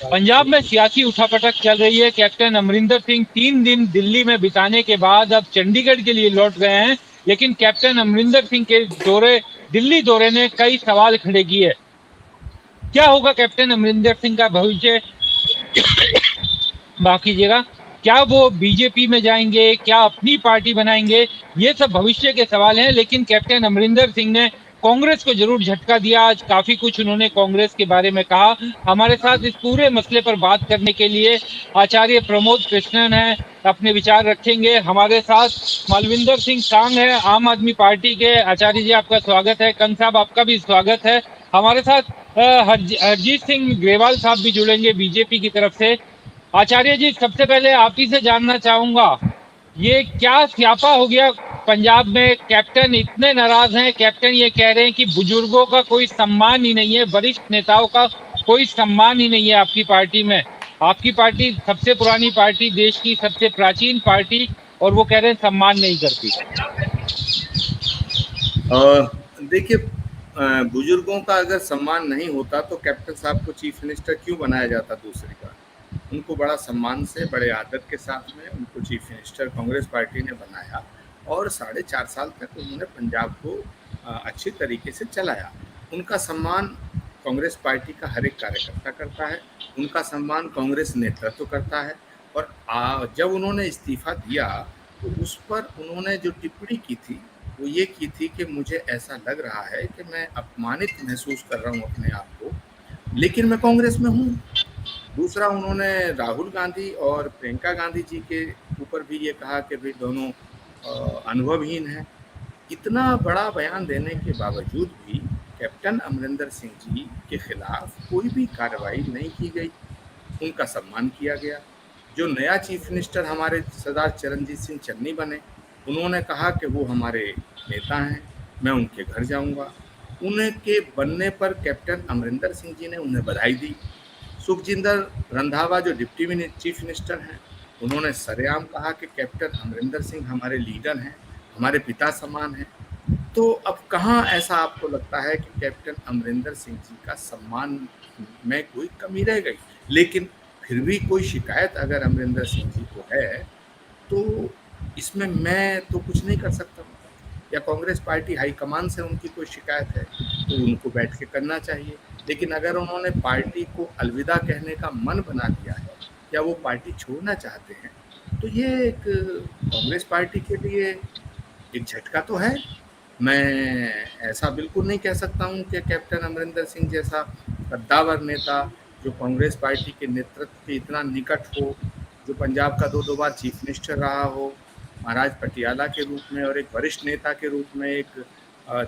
पंजाब में सियासी उठापटक चल रही है। कैप्टन अमरिंदर सिंह 3 दिन दिल्ली में बिताने के बाद अब चंडीगढ़ के लिए लौट गए हैं, लेकिन कैप्टन अमरिंदर सिंह के दिल्ली दौरे ने कई सवाल खड़े किए। क्या होगा कैप्टन अमरिंदर सिंह का भविष्य? माफ कीजिएगा, क्या वो बीजेपी में जाएंगे, क्या अपनी पार्टी बनाएंगे? ये सब भविष्य के सवाल हैं, लेकिन कैप्टन अमरिंदर सिंह ने कांग्रेस को जरूर झटका दिया। आज काफी कुछ उन्होंने कांग्रेस के बारे में कहा। हमारे साथ इस पूरे मसले पर बात करने के लिए आचार्य प्रमोद कृष्णन है, अपने विचार रखेंगे। हमारे साथ मालविंदर सिंह सांग है, आम आदमी पार्टी के। आचार्य जी आपका स्वागत है। कंग साहब आपका भी स्वागत है। हमारे साथ हरजीत सिंह ग्रेवाल साहब भी जुड़ेंगे बीजेपी की तरफ से। आचार्य जी, सबसे पहले आप ही से जानना चाहूंगा, ये क्या स्यापा हो गया पंजाब में? कैप्टन इतने नाराज हैं, कैप्टन ये कह रहे हैं कि बुजुर्गों का कोई सम्मान ही नहीं है, वरिष्ठ नेताओं का कोई सम्मान ही नहीं है आपकी पार्टी में। आपकी पार्टी सबसे पुरानी पार्टी, देश की सबसे प्राचीन पार्टी, और वो कह रहे हैं सम्मान नहीं करती। देखिए, बुजुर्गों का अगर सम्मान नहीं होता तो कैप्टन साहब को चीफ मिनिस्टर क्यों बनाया जाता दूसरी बार? उनको बड़ा सम्मान से, बड़े आदत के साथ में उनको चीफ मिनिस्टर कांग्रेस पार्टी ने बनाया और 4.5 साल तक उन्होंने पंजाब को अच्छी तरीके से चलाया। उनका सम्मान कांग्रेस पार्टी का हर एक कार्यकर्ता करता है, उनका सम्मान कांग्रेस नेतृत्व करता है। और जब उन्होंने इस्तीफा दिया तो उस पर उन्होंने जो टिप्पणी की थी वो ये की थी कि मुझे ऐसा लग रहा है कि मैं अपमानित महसूस कर रहा हूँ अपने आप को, लेकिन मैं कांग्रेस में हूँ। दूसरा, उन्होंने राहुल गांधी और प्रियंका गांधी जी के ऊपर भी ये कहा कि भाई दोनों अनुभवहीन हैं। इतना बड़ा बयान देने के बावजूद भी कैप्टन अमरिंदर सिंह जी के खिलाफ कोई भी कार्रवाई नहीं की गई, उनका सम्मान किया गया। जो नया चीफ मिनिस्टर हमारे सरदार चरणजीत सिंह चन्नी बने, उन्होंने कहा कि वो हमारे नेता हैं, मैं उनके घर जाऊंगा। उनके बनने पर कैप्टन अमरिंदर सिंह जी ने उन्हें बधाई दी। सुखजिंदर रंधावा जो डिप्टी चीफ मिनिस्टर हैं, उन्होंने सरेआम कहा कि कैप्टन अमरिंदर सिंह हमारे लीडर हैं, हमारे पिता समान हैं। तो अब कहाँ ऐसा आपको लगता है कि कैप्टन अमरिंदर सिंह जी का सम्मान में कोई कमी रह गई? लेकिन फिर भी कोई शिकायत अगर अमरिंदर सिंह जी को है तो इसमें मैं तो कुछ नहीं कर सकता हूँ। या कांग्रेस पार्टी हाईकमान से उनकी कोई शिकायत है तो उनको बैठ के करना चाहिए। लेकिन अगर उन्होंने पार्टी को अलविदा कहने का मन बना लिया है या वो पार्टी छोड़ना चाहते हैं तो ये एक कांग्रेस पार्टी के लिए एक झटका तो है। मैं ऐसा बिल्कुल नहीं कह सकता हूँ कि कैप्टन अमरिंदर सिंह जैसा कद्दावर नेता जो कांग्रेस पार्टी के नेतृत्व के इतना निकट हो, जो पंजाब का 2 बार चीफ मिनिस्टर रहा हो, महाराज पटियाला के रूप में और एक वरिष्ठ नेता के रूप में, एक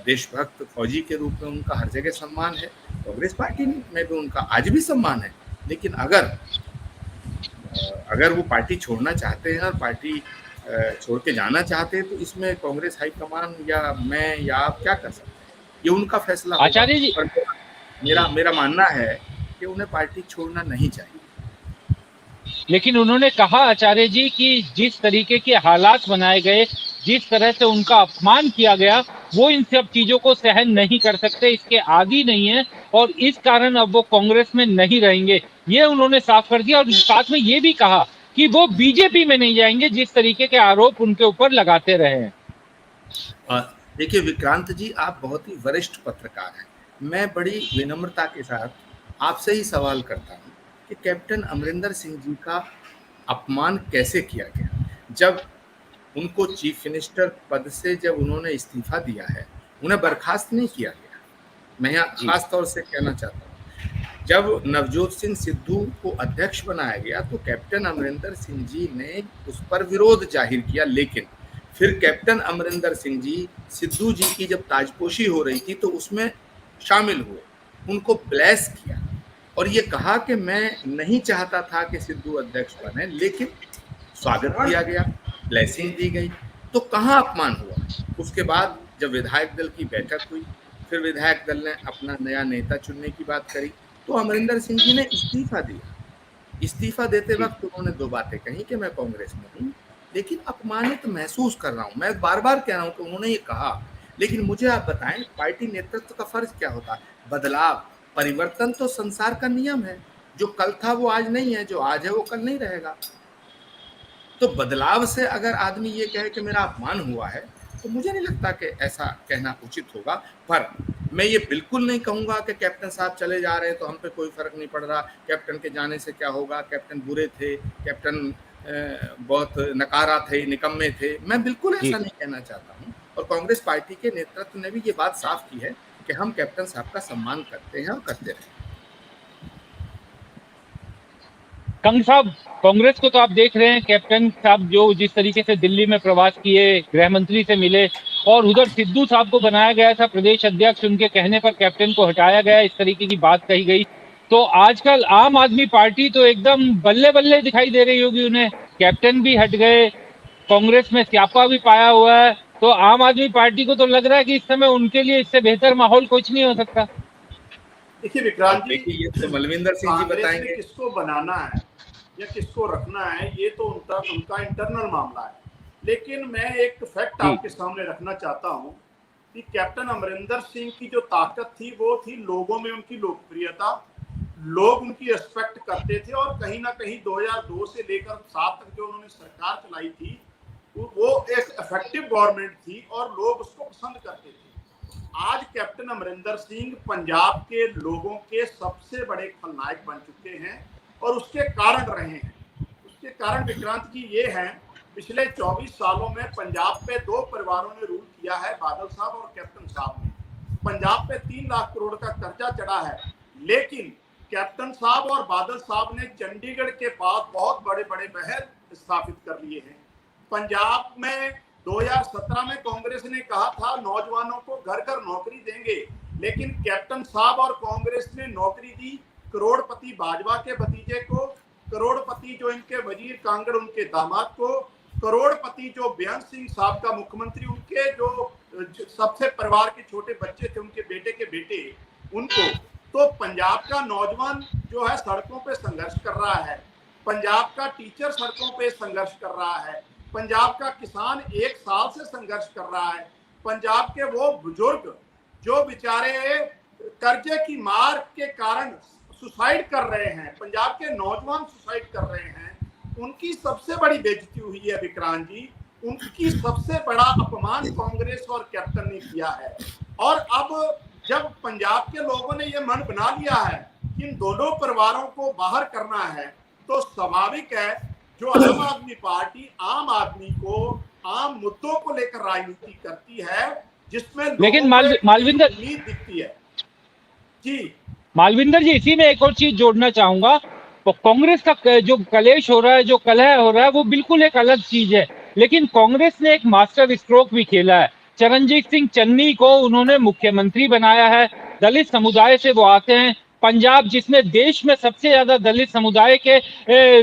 देशभक्त फौजी के रूप में उनका हर जगह सम्मान है। कांग्रेस पार्टी में भी उनका आज भी सम्मान है। लेकिन अगर वो पार्टी छोड़ना चाहते हैं और पार्टी छोड़ के जाना चाहते हैं तो इसमें कांग्रेस हाईकमान या मैं या आप क्या कर सकते हैं? ये उनका फैसला होगा। आचार्य जी, पर मेरा मानना है कि उन्हें पार्टी छोड़ना नहीं चाहिए। लेकिन उन्होंने कहा आचार्य जी कि जिस तरीके के हालात बनाए गए, जिस तरह से उनका अपमान किया गया, वो इन सब चीजों को सहन नहीं कर सकते, इसके आदी नहीं है, और इस कारण अब वो कांग्रेस में नहीं रहेंगे, ये उन्होंने साफ कर दिया। और साथ में ये भी कहा कि वो बीजेपी में नहीं जाएंगे, जिस तरीके के आरोप उनके ऊपर लगाते रहे हैं। देखिए विक्रांत जी, आप बहुत ही वरिष्ठ पत्रकार हैं। मैं बड़ी विनम्रता के साथ आपसे ही सवाल करता हूँ कि कैप्टन अमरिंदर सिंह जी का अपमान कैसे किया गया? जब उनको चीफ मिनिस्टर पद से जब उन्होंने इस्तीफा दिया है, उन्हें बर्खास्त नहीं किया गया। मैं यहाँ खास तौर से कहना चाहता हूँ, जब नवजोत सिंह सिद्धू को अध्यक्ष बनाया गया तो कैप्टन अमरिंदर सिंह जी ने उस पर विरोध जाहिर किया, लेकिन फिर कैप्टन अमरिंदर सिंह जी सिद्धू जी की जब ताजपोशी हो रही थी तो उसमें शामिल हुए, उनको ब्लेस किया और ये कहा कि मैं नहीं चाहता था कि सिद्धू अध्यक्ष बने, लेकिन स्वागत किया गया, ब्लेसिंग दी गई। तो कहाँ अपमान हुआ? उसके बाद जब विधायक दल की बैठक हुई, फिर विधायक दल ने अपना नया नेता चुनने की बात करी तो अमरिंदर सिंह जी ने इस्तीफा दिया। इस्तीफा देते वक्त उन्होंने 2 बातें कही कि मैं कांग्रेस में हूँ, लेकिन अपमानित महसूस कर रहा हूँ। मैं बार बार कह रहा हूँ कि उन्होंने ये कहा, लेकिन मुझे आप बताएं, पार्टी नेतृत्व का फर्ज क्या होता है? बदलाव, परिवर्तन तो संसार का नियम है। जो कल था वो आज नहीं है, जो आज है वो कल नहीं रहेगा। तो बदलाव से अगर आदमी ये कहे कि मेरा अपमान हुआ है, तो मुझे नहीं लगता कि ऐसा कहना उचित होगा। पर मैं ये बिल्कुल नहीं कहूँगा कि कैप्टन साहब चले जा रहे हैं तो हम पे कोई फ़र्क नहीं पड़ रहा, कैप्टन के जाने से क्या होगा, कैप्टन बुरे थे, कैप्टन बहुत नकारा थे, निकम्मे थे। मैं बिल्कुल जी। ऐसा नहीं कहना चाहता हूँ, और कांग्रेस पार्टी के नेतृत्व ने भी ये बात साफ की है कि हम कैप्टन साहब का सम्मान करते हैं और करते रहेंगे। कंग साहब, कांग्रेस को तो आप देख रहे हैं, कैप्टन साहब जो जिस तरीके से दिल्ली में प्रवास किए, गृह मंत्री से मिले, और उधर सिद्धू साहब को बनाया गया था प्रदेश अध्यक्ष, उनके कहने पर कैप्टन को हटाया गया, इस तरीके की बात कही गई। तो आजकल आम आदमी पार्टी तो एकदम बल्ले बल्ले दिखाई दे रही होगी उन्हें, कैप्टन भी हट गए, कांग्रेस में स्यापा भी पाया हुआ है, तो आम आदमी पार्टी को तो लग रहा है कि इस समय उनके लिए इससे बेहतर माहौल कुछ नहीं हो सकता। देखिए विक्रांत जी, देखिए, ये तो मलविंदर सिंह जी कांग्रेस बताएंगे। में किसको बनाना है या किसको रखना है ये तो उनका इंटरनल मामला है, लेकिन मैं एक फैक्ट आपके सामने रखना चाहता हूं कि कैप्टन अमरिंदर सिंह की जो ताकत थी वो थी लोगों में उनकी लोकप्रियता, लोग उनकी रिस्पेक्ट करते थे, और कहीं ना कहीं 2002 से लेकर 7 तक जो उन्होंने सरकार चलाई थी वो एक इफेक्टिव गवर्नमेंट थी और लोग उसको पसंद करते थे। आज कैप्टन अमरिंदर सिंह पंजाब के लोगों के सबसे बड़े खलनायक बन चुके हैं, और उसके कारण रहे हैं। उसके कारण विक्रांत जी ये हैं, पिछले 24 सालों में पंजाब पे 2 परिवारों ने रूल किया है, बादल साहब और कैप्टन साहब ने। पंजाब पे 3 लाख करोड़ का कर्जा चढ़ा है, लेकिन कैप्टन साहब और बादल साहब ने चंडीगढ़ के पास बहुत बड़े बड़े महल स्थापित कर लिए हैं। पंजाब में 2017 में कांग्रेस ने कहा था नौजवानों को घर घर नौकरी देंगे, लेकिन कैप्टन साहब और कांग्रेस ने नौकरी दी करोड़पति बाजवा के भतीजे को, करोड़पति जो इनके वजीर कांगड़ उनके दामाद को, करोड़पति जो बेअंत सिंह साहब का मुख्यमंत्री उनके जो सबसे परिवार के छोटे बच्चे थे उनके बेटे के बेटे उनको। तो पंजाब का नौजवान जो है सड़कों पे संघर्ष कर रहा है, पंजाब का टीचर सड़कों पे संघर्ष कर रहा है, पंजाब का किसान 1 साल से संघर्ष कर रहा है, पंजाब के वो बुजुर्ग जो बेचारे कर्जे की मार के कारण सुसाइड कर रहे हैं, पंजाब के नौजवान सुसाइड कर रहे हैं, उनकी सबसे बड़ी बेइज्जती हुई है विक्रांत जी। उनकी सबसे बड़ा अपमान कांग्रेस और कैप्टन ने किया है। और अब जब पंजाब के लोगों ने ये मन बना लिया है कि इन दोनों परिवारों को बाहर करना है, तो स्वाभाविक है जो आम आदमी पार्टी आम आदमी को आम मुद्दों को लेकर राजनीति करती है, जिसमें लेकिन मालविंदर उम्मीद दिखती है। जी मालविंदर जी, इसी में एक और चीज जोड़ना चाहूंगा, तो कांग्रेस का जो कलेश हो रहा है, जो कलह हो रहा है, वो बिल्कुल एक अलग चीज है, लेकिन कांग्रेस ने एक मास्टर स्ट्रोक भी खेला है। चरणजीत सिंह चन्नी को उन्होंने मुख्यमंत्री बनाया है, दलित समुदाय से वो आते हैं, पंजाब जिसमें देश में सबसे ज्यादा दलित समुदाय के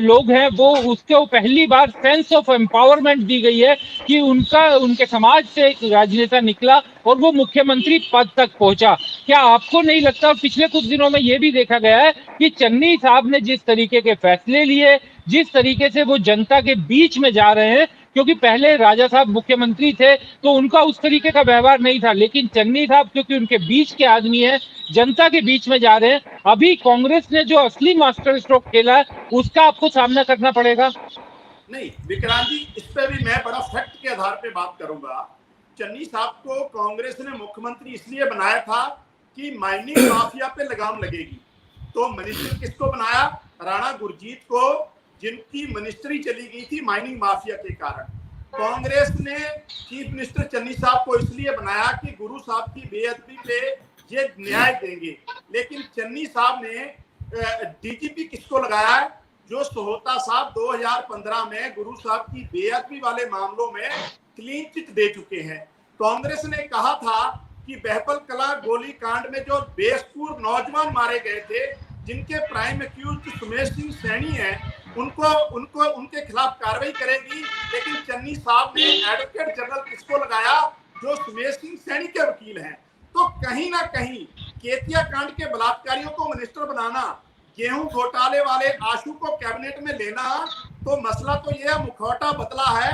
लोग हैं, वो उसको पहली बार सेंस ऑफ एम्पावरमेंट दी गई है कि उनके समाज से एक राजनेता निकला और वो मुख्यमंत्री पद तक पहुंचा। क्या आपको नहीं लगता, और पिछले कुछ दिनों में ये भी देखा गया है कि चन्नी साहब ने जिस तरीके के फैसले लिए, जिस तरीके से वो जनता के बीच में जा रहे हैं, क्योंकि पहले राजा साहब मुख्यमंत्री थे तो उनका उस तरीके का व्यवहार नहीं था, लेकिन चन्नी साहब क्योंकि उनके बीच के आदमी हैं, जनता के बीच में जा रहे हैं, अभी कांग्रेस ने जो असली मास्टर स्ट्रोक खेला है उसका आपको सामना करना पड़ेगा। नहीं विक्रांत जी, इस पे भी मैं बड़ा फैक्ट के आधार पे बात करूंगा। चन्नी साहब को कांग्रेस ने मुख्यमंत्री इसलिए बनाया था कि माइनिंग माफिया पे लगाम लगेगी। तो मिनिस्टर किसको बनाया? राणा गुरजीत को, जिनकी मिनिस्ट्री चली गई थी माइनिंग माफिया के कारण। कांग्रेस ने चीफ मिनिस्टर चन्नी साहब को इसलिए बनाया कि गुरु साहब की बेअदबी पे ये न्याय देंगे, लेकिन चन्नी साहब ने डीजीपी किसको लगाया है? जो सोहता साहब 2015 में गुरु साहब की बेअदबी वाले मामलों में क्लीन चिट दे चुके हैं। कांग्रेस ने कहा था कि बहपल कला गोली कांड में जो बेकसूर नौजवान मारे गए थे, जिनके प्राइम एक्यूज सुमेश सिंह सैनी है, उनको उनके खिलाफ कार्रवाई करेगी, लेकिन चन्नी साहब ने एडवोकेट जनरल किसको लगाया? जो सुमेश सिंह सैनी के वकील हैं। तो कहीं ना कहीं केतिया कांड के बलात्कारियों को मिनिस्टर बनाना, गेहूं घोटाले वाले आशू को कैबिनेट में लेना, तो मसला तो यह मुखौटा बदला है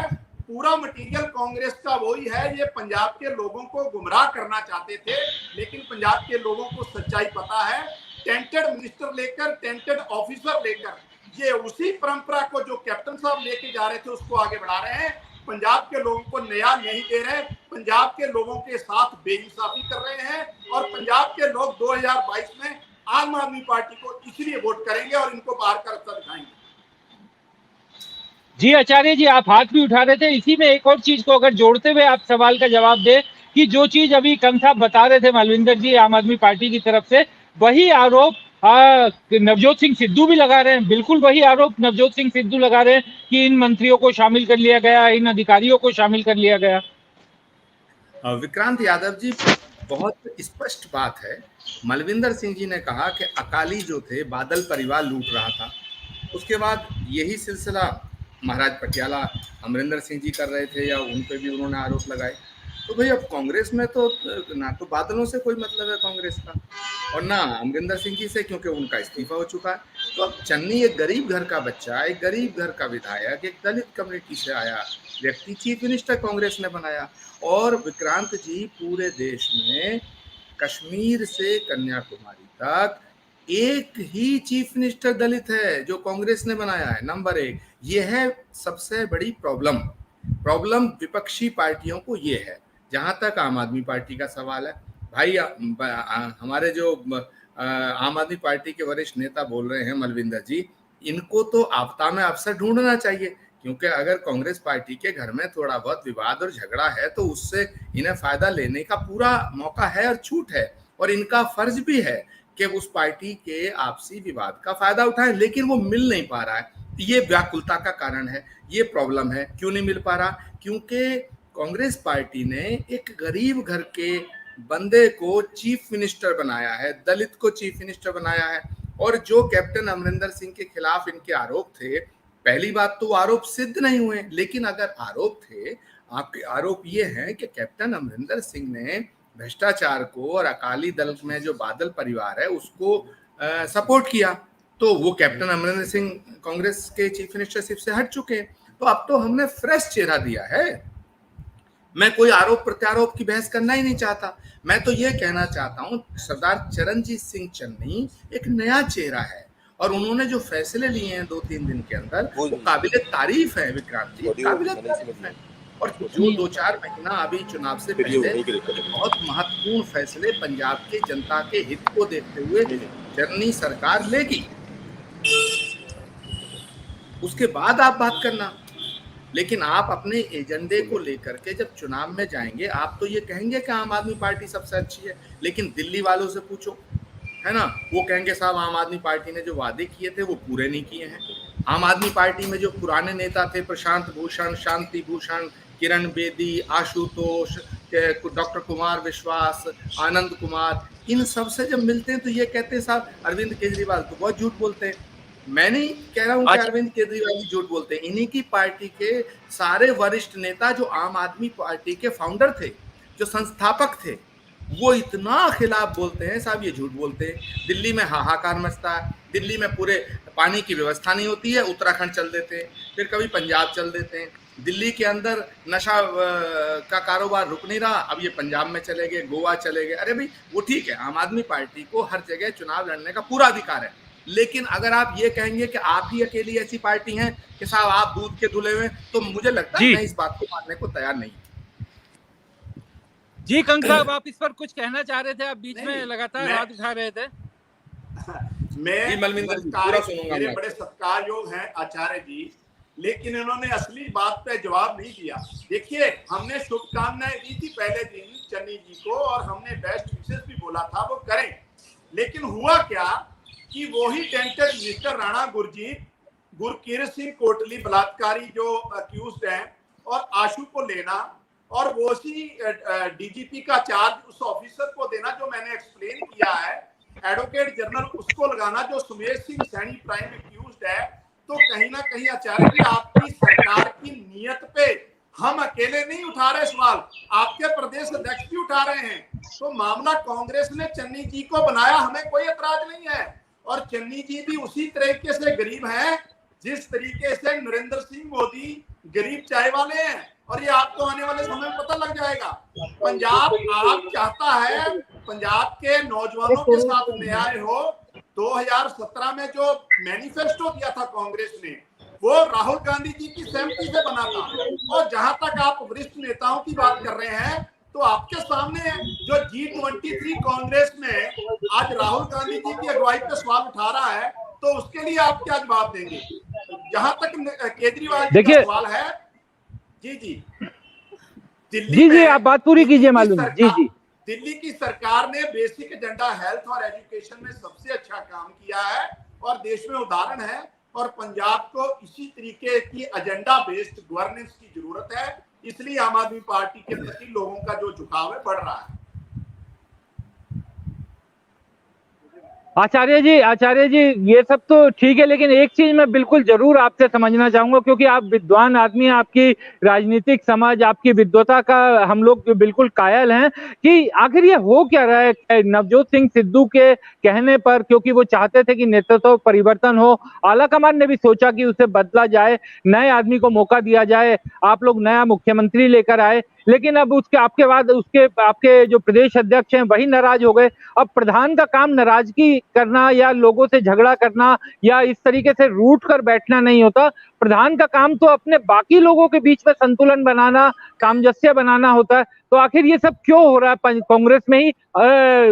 पूरा मटेरियल कांग्रेस का वही है। ये पंजाब के लोगों को गुमराह करना चाहते थे, लेकिन पंजाब के लोगों को सच्चाई पता है। टेंटेड मिनिस्टर लेकर, टेंटेड ऑफिसर लेकर, ये उसी परंपरा को जो कैप्टन साहब लेके जा रहे थे उसको आगे बढ़ा रहे हैं। पंजाब के लोगों को न्याय नहीं दे रहे, पंजाब के लोगों के साथ बेइंसाफी कर रहे हैं। और पंजाब के लोग 2022 में आम आदमी पार्टी को इसलिए वोट करेंगे और इनको बाहर का रास्ता दिखाएंगे। जी आचार्य जी, आप हाथ भी उठा रहे थे, इसी में एक और चीज को अगर जोड़ते हुए आप सवाल का जवाब दें कि जो चीज अभी कंग साहब बता रहे थे मालविंदर जी आम आदमी पार्टी की तरफ से, वही आरोप नवजोत सिंह सिद्धू भी लगा रहे हैं। बिल्कुल वही आरोप नवजोत सिंह सिद्धू लगा रहे हैं कि इन मंत्रियों को शामिल कर लिया गया, इन अधिकारियों को शामिल कर लिया गया। विक्रांत यादव जी, बहुत स्पष्ट बात है। मलविंदर सिंह जी ने कहा कि अकाली जो थे बादल परिवार लूट रहा था। उसके बाद यही सिलसिला महाराज पटियाला अमरिंदर सिंह जी कर रहे थे या उन पर भी उन्होंने आरोप लगाए। तो भाई अब कांग्रेस में तो ना तो बादलों से कोई मतलब है कांग्रेस का और ना अमरिंदर सिंह जी से, क्योंकि उनका इस्तीफा हो चुका है। तो अब चन्नी एक गरीब घर का बच्चा, एक गरीब घर का विधायक, एक दलित कम्युनिटी से आया व्यक्ति चीफ मिनिस्टर कांग्रेस ने बनाया। और विक्रांत जी, पूरे देश में कश्मीर से कन्याकुमारी तक एक ही चीफ मिनिस्टर दलित है जो कांग्रेस ने बनाया है, नंबर 1। ये है सबसे बड़ी प्रॉब्लम विपक्षी पार्टियों को ये है। जहां तक आम आदमी पार्टी का सवाल है, भाई हमारे जो आम आदमी पार्टी के वरिष्ठ नेता बोल रहे हैं मलविंदर जी, इनको तो आपदा में अवसर ढूंढना चाहिए, क्योंकि अगर कांग्रेस पार्टी के घर में थोड़ा बहुत विवाद और झगड़ा है तो उससे इन्हें फायदा लेने का पूरा मौका है और छूट है, और इनका फर्ज भी है कि उस पार्टी के आपसी विवाद का फायदा उठाएं, लेकिन वो मिल नहीं पा रहा है। ये व्याकुलता का कारण है, ये प्रॉब्लम है। क्यों नहीं मिल पा रहा? क्योंकि कांग्रेस पार्टी ने एक गरीब घर के बंदे को चीफ मिनिस्टर बनाया है, दलित को चीफ मिनिस्टर बनाया है। और जो कैप्टन अमरिंदर सिंह के खिलाफ इनके आरोप थे, पहली बात तो आरोप सिद्ध नहीं हुए, लेकिन अगर आरोप थे, आपके आरोप ये हैं कि कैप्टन अमरिंदर सिंह ने भ्रष्टाचार को और अकाली दल में जो बादल परिवार है उसको सपोर्ट किया, तो वो कैप्टन अमरिंदर सिंह कांग्रेस के चीफ मिनिस्टरशिप से हट चुके। तो अब तो हमने फ्रेश चेहरा दिया है। मैं कोई आरोप प्रत्यारोप की बहस करना ही नहीं चाहता। मैं तो ये कहना चाहता हूँ, सरदार चरणजीत सिंह चन्नी एक नया चेहरा है और उन्होंने जो फैसले लिए हैं 2-3 दिन के अंदर, वो काबिले तारीफ है विक्रांत जी, काबिले तारीफ है। और जो 2-4 महीना अभी चुनाव से पहले बहुत महत्वपूर्ण फैसले पंजाब के जनता के हित को देखते हुए चन्नी सरकार लेगी, उसके बाद आप बात करना। लेकिन आप अपने एजेंडे को लेकर के जब चुनाव में जाएंगे, आप तो ये कहेंगे कि आम आदमी पार्टी सबसे अच्छी है, लेकिन दिल्ली वालों से पूछो, है ना, वो कहेंगे साहब आम आदमी पार्टी ने जो वादे किए थे वो पूरे नहीं किए हैं। आम आदमी पार्टी में जो पुराने नेता थे, प्रशांत भूषण, शांति भूषण, किरण बेदी, आशुतोष, डॉक्टर कुमार विश्वास, आनंद कुमार, इन सब से जब मिलते हैं तो ये कहते हैं साहब अरविंद केजरीवाल तो बहुत झूठ बोलते हैं। मैं नहीं कह रहा हूँ कि अरविंद केजरीवाल जी झूठ बोलते हैं, इन्हीं की पार्टी के सारे वरिष्ठ नेता जो आम आदमी पार्टी के फाउंडर थे, जो संस्थापक थे, वो इतना खिलाफ बोलते हैं साहब, ये झूठ बोलते हैं। दिल्ली में हाहाकार मचता है, दिल्ली में पूरे पानी की व्यवस्था नहीं होती है, उत्तराखंड चल देते हैं, फिर कभी पंजाब चल देते हैं। दिल्ली के अंदर नशा का कारोबार रुक नहीं रहा, अब ये पंजाब में चले गए, गोवा चले गए। अरे भाई वो ठीक है, आम आदमी पार्टी को हर जगह चुनाव लड़ने का पूरा अधिकार है, लेकिन अगर आप ये कहेंगे कि आप ही अकेली ऐसी पार्टी हैं कि साहब आप दूध के धुले हुए, तो मुझे लगता है मैं इस बात को मानने को तैयार नहीं। जी कंग साहब, आप इस पर कुछ कहना चाह रहे थे, आप बीच में लगातार हाथ उठा रहे थे। मैं मेरे बड़े सत्कार योग हैं आचार्य जी, लेकिन इन्होंने असली बात पे जवाब नहीं दिया। देखिए, हमने शुभकामनाएं दी थी पहले दिन चन्नी जी को और हमने बेस्ट विशेष भी बोला था वो करें, लेकिन हुआ क्या कि वही टेंटेड मिस्टर राणा गुरकीरत सिंह कोटली बलात्कारी जो अक्यूज्ड हैं और आशु को लेना और वो उसी डीजीपी का चार्ज उस ऑफिसर को देना जो मैंने एक्सप्लेन किया है, एडवोकेट जनरल उसको लगाना जो सुमेश सिंह सैनी प्राइम एक्यूज्ड है। तो कहीं ना कहीं आचार्य जी आपकी सरकार की नीयत पे हम अकेले नहीं उठा रहे सवाल, आपके प्रदेश अध्यक्ष भी उठा रहे हैं। तो मामला कांग्रेस ने चन्नी जी को बनाया, हमें कोई एतराज नहीं है। और चन्नी जी भी उसी तरीके से गरीब हैं जिस तरीके से नरेंद्र सिंह मोदी गरीब चाय वाले हैं। और ये आपको आने वाले समय में पता लग जाएगा। पंजाब आप चाहता है पंजाब के नौजवानों के साथ न्याय हो। 2017 में जो मैनिफेस्टो दिया था कांग्रेस ने, वो राहुल गांधी जी की सहमति से बना था। और जहां तक आप वरिष्ठ नेताओं की बात कर रहे हैं, तो आपके सामने जो G23 कांग्रेस में आज राहुल गांधी जी की अगुवाई पे सवाल उठा रहा है, तो उसके लिए आप क्या जवाब देंगे? जहां तक केजरीवाल जी का सवाल है, जी दिल्ली में आप बात पूरी कीजिए मालूम। जी दिल्ली की सरकार ने बेसिक एजेंडा हेल्थ और एजुकेशन में सबसे अच्छा काम किया है और देश में उदाहरण है। और पंजाब को इसी तरीके की एजेंडा बेस्ड गवर्नेंस की जरूरत है, इसलिए आम आदमी पार्टी के प्रति लोगों का जो झुकाव है बढ़ रहा है। आचार्य जी ये सब तो ठीक है, लेकिन एक चीज मैं बिल्कुल जरूर आपसे समझना चाहूंगा, क्योंकि आप विद्वान आदमी, आपकी राजनीतिक समझ, आपकी विद्वता का हम लोग बिल्कुल कायल हैं कि आखिर ये हो क्या रहा है। नवजोत सिंह सिद्धू के कहने पर, क्योंकि वो चाहते थे कि नेतृत्व परिवर्तन हो, आलाकमान ने भी सोचा कि उसे बदला जाए, नए आदमी को मौका दिया जाए, आप लोग नया मुख्यमंत्री लेकर आए, लेकिन अब उसके आपके बाद उसके आपके जो प्रदेश अध्यक्ष हैं वही नाराज हो गए। अब प्रधान का काम नाराजगी करना या लोगों से झगड़ा करना या इस तरीके से रूठ कर बैठना नहीं होता। प्रधान का काम तो अपने बाकी लोगों के बीच में संतुलन बनाना, सामंजस्य बनाना होता है। तो आखिर ये सब क्यों हो रहा है कांग्रेस में ही?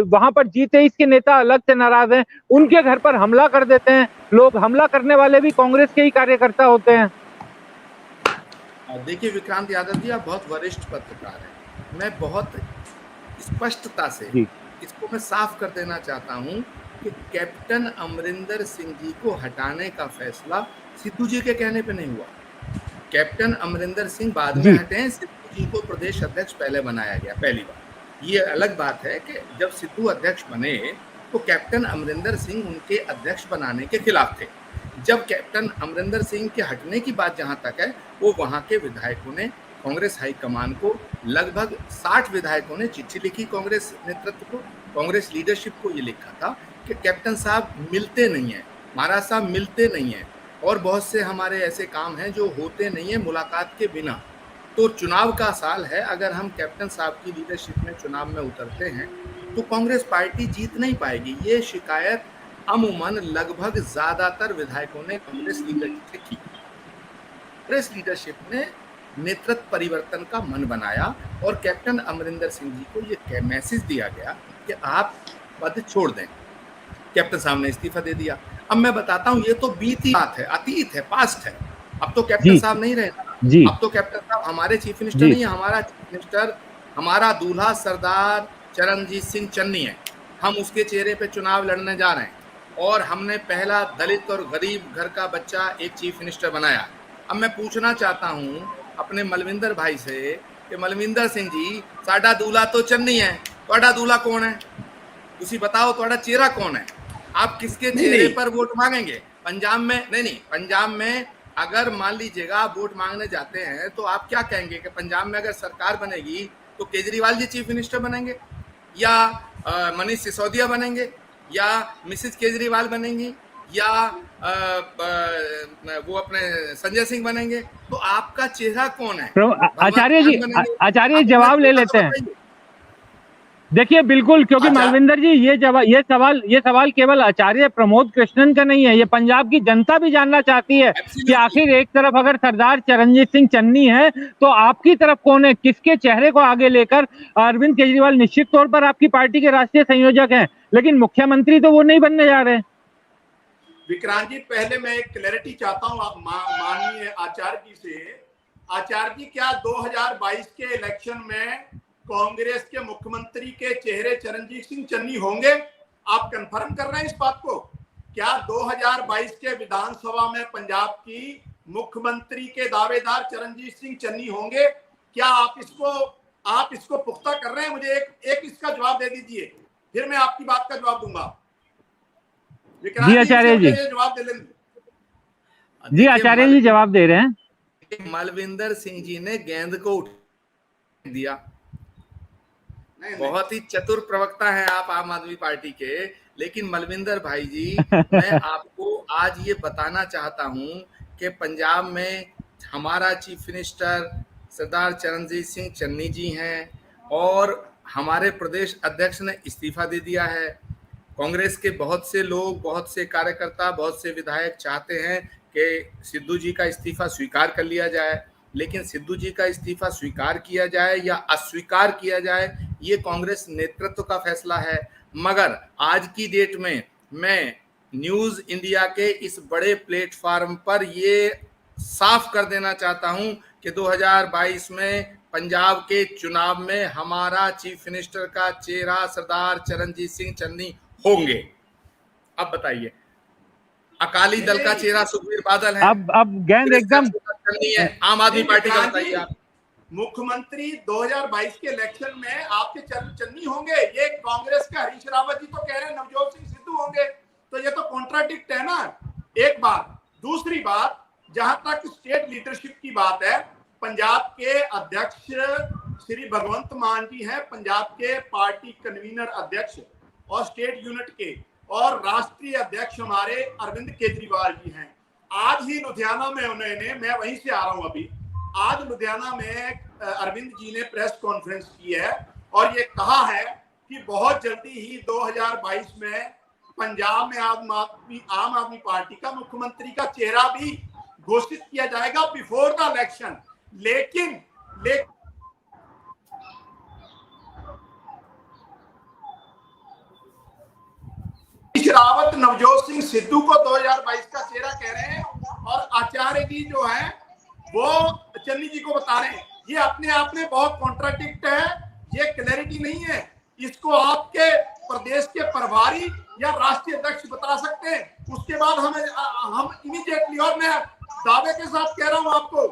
वहां पर G23 के नेता अलग से नाराज हैं, उनके घर पर हमला कर देते हैं लोग। हमला करने वाले भी कांग्रेस के ही कार्यकर्ता होते हैं। देखिए विक्रांत यादव जी, आप बहुत वरिष्ठ पत्रकार हैं। मैं बहुत स्पष्टता से इसको मैं साफ कर देना चाहता हूं कि कैप्टन अमरिंदर सिंह जी को हटाने का फैसला सिद्धू जी के कहने पे नहीं हुआ। कैप्टन अमरिंदर सिंह बाद में हटे हैं, सिद्धू जी को प्रदेश अध्यक्ष पहले बनाया गया पहली बार। ये अलग बात है कि जब सिद्धू अध्यक्ष बने तो कैप्टन अमरिंदर सिंह उनके अध्यक्ष बनाने के खिलाफ थे। जब कैप्टन अमरिंदर सिंह के हटने की बात जहां तक है, वो वहां के विधायकों ने कांग्रेस हाईकमान को, लगभग 60 विधायकों ने चिट्ठी लिखी कांग्रेस नेतृत्व को, कांग्रेस लीडरशिप को ये लिखा था कि कैप्टन साहब मिलते नहीं हैं, महाराज साहब मिलते नहीं हैं, और बहुत से हमारे ऐसे काम हैं जो होते नहीं है मुलाकात के बिना। तो चुनाव का साल है, अगर हम कैप्टन साहब की लीडरशिप में चुनाव में उतरते हैं तो कांग्रेस पार्टी जीत नहीं पाएगी। ये शिकायत अमूमन लगभग ज्यादातर विधायकों ने कांग्रेस लीडरशिप से की। कांग्रेस लीडरशिप ने नेतृत्व परिवर्तन का मन बनाया और कैप्टन अमरिंदर सिंह जी को ये मैसेज दिया गया कि आप पद छोड़ दें। कैप्टन साहब ने इस्तीफा दे दिया। अब मैं बताता हूं, ये तो बीती बात है, अतीत है, पास्ट है। अब तो कैप्टन साहब नहीं रहे। अब तो कैप्टन साहब हमारे चीफ मिनिस्टर नहीं है। हमारा चीफ मिनिस्टर, हमारा दूल्हा सरदार चरणजीत सिंह चन्नी है। हम उसके चेहरे पे चुनाव लड़ने जा रहे हैं और हमने पहला दलित और गरीब घर का बच्चा एक चीफ मिनिस्टर बनाया। अब मैं पूछना चाहता हूं अपने मलविंदर भाई से कि मलविंदर सिंह जी, साडा दूल्हा तो चन्नी है, ਤੁਹਾਡਾ दूल्हा कौन है? तुसी बताओ, ਤੁਹਾਡਾ चेहरा कौन है? आप किसके चेहरे पर वोट मांगेंगे? पंजाब में नहीं, पंजाब में अगर मान लीजिएगा आप वोट मांगने जाते हैं तो आप क्या कहेंगे कि पंजाब में अगर सरकार बनेगी तो केजरीवाल जी चीफ मिनिस्टर बनेंगे, या मनीष सिसोदिया बनेंगे, या मिसेज केजरीवाल बनेंगी, या वो अपने संजय सिंह बनेंगे? तो आपका चेहरा कौन है? आचार्य जी जवाब ले लेते हैं। देखिए बिल्कुल, क्योंकि मालविंदर जी ये सवाल केवल आचार्य प्रमोद कृष्णन का नहीं है, ये पंजाब की जनता भी जानना चाहती है कि आखिर एक तरफ अगर सरदार चरणजीत सिंह चन्नी है तो आपकी तरफ कौन है? किसके चेहरे को आगे लेकर? अरविंद केजरीवाल निश्चित तौर पर आपकी पार्टी के राष्ट्रीय संयोजक हैं, लेकिन मुख्यमंत्री तो वो नहीं बनने जा रहे। विक्रांत जी, पहले मैं एक क्लैरिटी चाहता हूं आप माननीय आचार्य जी से। आचार्य जी, क्या 2022 के इलेक्शन में कांग्रेस के मुख्यमंत्री के चेहरे चरणजीत सिंह चन्नी होंगे? आप कंफर्म कर रहे हैं इस बात को? क्या 2022 के विधानसभा में पंजाब की मुख्यमंत्री के दावेदार चरणजीत सिंह चन्नी होंगे? क्या आप इसको पुख्ता कर रहे हैं? मुझे एक इसका जवाब दे दीजिए, फिर मैं आपकी बात का जवाब दूंगा। जी आचार्य जी, जवाब दे लेंगे। जी आचार्य जी जवाब दे रहे हैं। मलविंदर सिंह जी ने गेंद को उठा दिया। बहुत ही चतुर प्रवक्ता हैं आप आम आदमी पार्टी के, लेकिन मलविंदर भाई जी मैं आपको आज ये बताना चाहता हूं कि पंजाब में हमारा चीफ मिनिस्टर सरदार चरणजीत सिंह चन्नी जी हैं, और हमारे प्रदेश अध्यक्ष ने इस्तीफा दे दिया है। कांग्रेस के बहुत से लोग, बहुत से कार्यकर्ता, बहुत से विधायक चाहते हैं कि सिद्धू जी का इस्तीफा स्वीकार कर लिया जाए, लेकिन सिद्धू जी का इस्तीफा स्वीकार किया जाए या अस्वीकार किया जाए, ये कांग्रेस नेतृत्व का फैसला है। मगर आज की डेट में मैं न्यूज़ इंडिया के इस बड़े प्लेटफार्म पर ये साफ कर देना चाहता हूं कि 2022 में पंजाब के चुनाव में हमारा चीफ मिनिस्टर का चेहरा सरदार चरणजीत सिंह चन्नी होंगे। अब बताइए, अकाली दल का चेहरा सुखबीर बादल है, अब गेंद एकदम चन्नी है, आम आदमी पार्टी का बताइए आप। मुख्यमंत्री 2022 के इलेक्शन में आपके चन्नी होंगे, ये कांग्रेस के हरीश रावत जी तो कह रहे हैं नवजोत सिंह सिद्धू होंगे, तो ये तो कॉन्ट्राडिक्ट है ना, एक बात। दूसरी बात, जहां तक स्टेट लीडरशिप की बात है, पंजाब के अध्यक्ष श्री भगवंत मान जी हैं, पंजाब के पार्टी कन्वीनर अध्यक्ष और स्टेट यूनिट के, और राष्ट्रीय अध्यक्ष हमारे अरविंद केजरीवाल जी हैं। आज ही लुधियाना में उन्होंने, मैं वहीं से आ रहा हूं अभी, आज लुधियाना में अरविंद जी ने प्रेस कॉन्फ्रेंस की है और ये कहा है कि बहुत जल्दी ही 2022 में पंजाब में आम आदमी पार्टी का मुख्यमंत्री का चेहरा भी घोषित किया जाएगा बिफोर द इलेक्शन। लेकिन रावत नवजोत सिंह सिद्धू को 2022 का चेहरा कह रहे हैं, और आचार्य जी जो है वो चन्नी जी को बता रहे हैं। ये अपने आप में बहुत कॉन्ट्राडिक्ट है, ये क्लैरिटी नहीं है। इसको आपके प्रदेश के प्रभारी या राष्ट्रीय अध्यक्ष बता सकते हैं, उसके बाद हम इमीडिएटली, और मैं दावे के साथ कह रहा हूं आपको,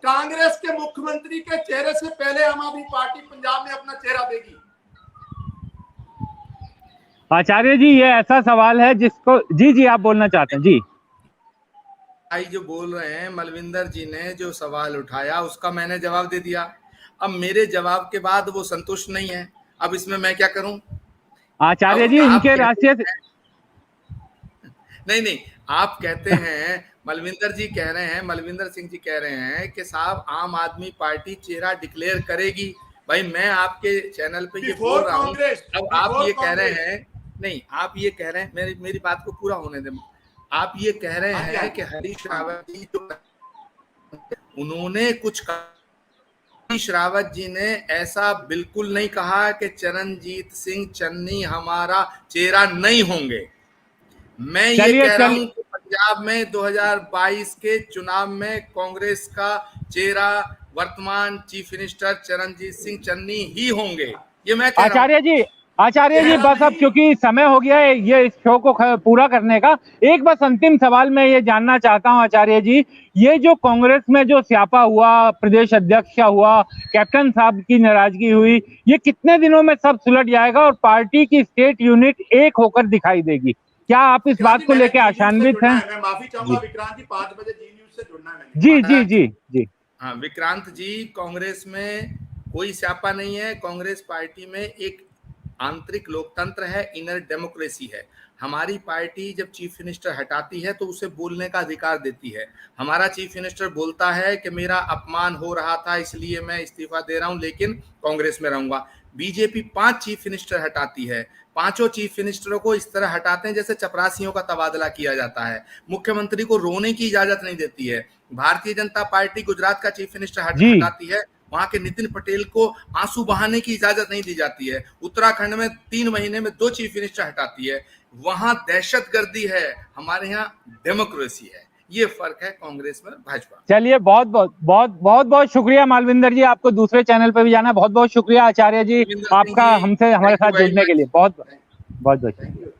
कांग्रेस के मुख्यमंत्री के चेहरे से पहले आम आदमी पार्टी पंजाब में अपना चेहरा देगी। आचार्य जी, ये ऐसा सवाल है जिसको जी आप बोलना चाहते हैं जी। भाई जो बोल रहे हैं, मलविंदर जी ने जो सवाल उठाया उसका मैंने जवाब दे दिया। अब मेरे जवाब के बाद वो संतुष्ट नहीं है, अब इसमें मैं क्या करूं? आचार्य जी, इनके राष्ट्रीय नहीं, आप कहते हैं, मलविंदर जी कह रहे हैं, मलविंदर सिंह जी कह रहे हैं कि साहब आम आदमी पार्टी चेहरा डिक्लेयर करेगी। भाई मैं आपके चैनल पे ये बोल रहा हूँ, अब आप ये कह रहे हैं, नहीं आप ये कह रहे हैं, मेरी बात को पूरा होने दें। आप ये कह रहे हैं कि हरीश रावत जी जो उन्होंने कुछ कहा, हरीश रावत जी ने ऐसा बिल्कुल नहीं कहा कि चरणजीत सिंह चन्नी हमारा चेहरा नहीं होंगे। मैं ये कह रहा हूं कि पंजाब में 2022 के चुनाव में कांग्रेस का चेहरा वर्तमान चीफ मिनिस्टर चरणजीत सिंह चन्नी ही होंगे, ये मैं कह रहा हूं। आचार्य जी बस अब क्योंकि समय हो गया है ये इस शो को पूरा करने का, एक बस अंतिम सवाल मैं ये जानना चाहता हूं आचार्य जी, ये जो कांग्रेस में जो स्यापा हुआ, प्रदेश अध्यक्ष हुआ, कैप्टन साहब की नाराजगी हुई, ये कितने दिनों में सब सुलझ जाएगा और पार्टी की स्टेट यूनिट एक होकर दिखाई देगी? क्या आप इस बात को लेकर आशान्वित हैं? मैं माफी चाहूंगा विक्रांत जी, 5 बजे जी न्यूज से जुड़ना है मैंने। जी। हाँ विक्रांत जी, कांग्रेस में कोई स्यापा नहीं है। कांग्रेस पार्टी में एक आंतरिक लोकतंत्र है, इनर डेमोक्रेसी है। हमारी पार्टी जब चीफ मिनिस्टर हटाती है तो उसे बोलने का अधिकार देती है। हमारा चीफ मिनिस्टर बोलता है कि मेरा अपमान हो रहा था इसलिए मैं इस्तीफा दे रहा हूं, लेकिन कांग्रेस में रहूंगा। बीजेपी 5 चीफ मिनिस्टर हटाती है, 5 चीफ मिनिस्टरों को इस तरह हटाते हैं जैसे चपरासियों का तबादला किया जाता है। मुख्यमंत्री को रोने की इजाजत नहीं देती है। भारतीय जनता पार्टी गुजरात का चीफ मिनिस्टर हटाती है, वहां के नितिन पटेल को आंसू बहाने की इजाजत नहीं दी जाती है। उत्तराखंड में 3 महीने में 2 चीफ मिनिस्टर हटाती है। वहां दहशतगर्दी है, हमारे यहाँ डेमोक्रेसी है। ये फर्क है कांग्रेस में भाजपा। चलिए बहुत शुक्रिया मालविंदर जी, आपको दूसरे चैनल पर भी जाना, बहुत शुक्रिया आचार्य जी आपका हमसे हमारे साथ जुड़ने के लिए, बहुत शुक्रिया।